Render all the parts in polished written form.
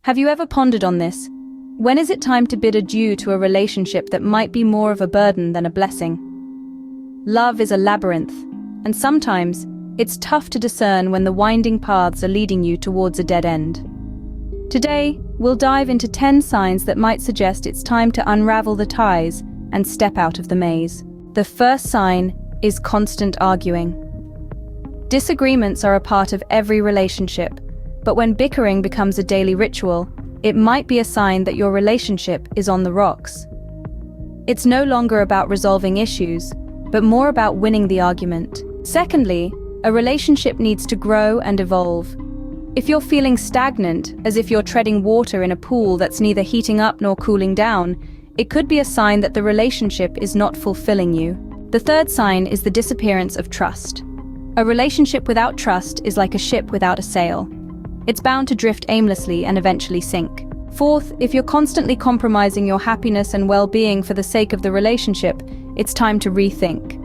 Have you ever pondered on this? When is it time to bid adieu to a relationship that might be more of a burden than a blessing? Love is a labyrinth, and sometimes it's tough to discern when the winding paths are leading you towards a dead end. Today, we'll dive into 10 signs that might suggest it's time to unravel the ties and step out of the maze. The first sign is constant arguing. Disagreements are a part of every relationship, but when bickering becomes a daily ritual, it might be a sign that your relationship is on the rocks. It's no longer about resolving issues, but more about winning the argument. Secondly, a relationship needs to grow and evolve. If you're feeling stagnant, as if you're treading water in a pool that's neither heating up nor cooling down, it could be a sign that the relationship is not fulfilling you. The third sign is the disappearance of trust. A relationship without trust is like a ship without a sail. It's bound to drift aimlessly and eventually sink. Fourth, if you're constantly compromising your happiness and well-being for the sake of the relationship, it's time to rethink.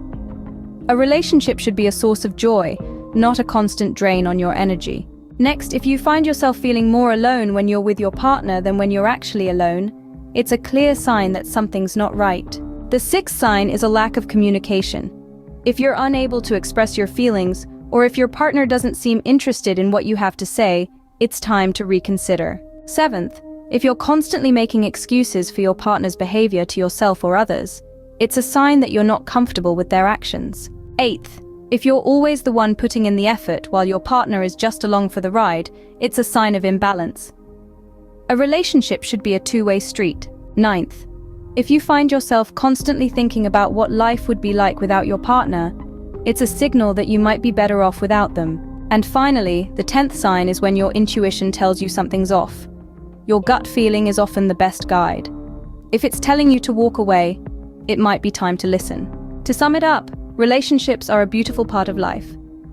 A relationship should be a source of joy, not a constant drain on your energy. Next, if you find yourself feeling more alone when you're with your partner than when you're actually alone, it's a clear sign that something's not right. The sixth sign is a lack of communication. If you're unable to express your feelings, or if your partner doesn't seem interested in what you have to say, it's time to reconsider. Seventh, if you're constantly making excuses for your partner's behavior to yourself or others, it's a sign that you're not comfortable with their actions. Eighth, if you're always the one putting in the effort while your partner is just along for the ride, it's a sign of imbalance. A relationship should be a two-way street. Ninth, if you find yourself constantly thinking about what life would be like without your partner, it's a signal that you might be better off without them. And finally, the 10th sign is when your intuition tells you something's off. Your gut feeling is often the best guide. If it's telling you to walk away, it might be time to listen. To sum it up, relationships are a beautiful part of life,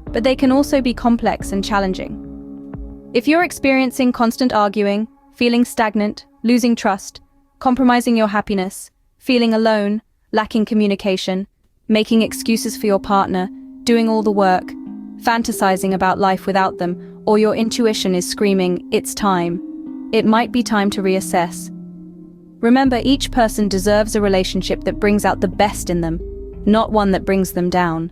but they can also be complex and challenging. If you're experiencing constant arguing, feeling stagnant, losing trust, compromising your happiness, feeling alone, lacking communication, making excuses for your partner, doing all the work, fantasizing about life without them, or your intuition is screaming, "It's time," it might be time to reassess. Remember, each person deserves a relationship that brings out the best in them, not one that brings them down.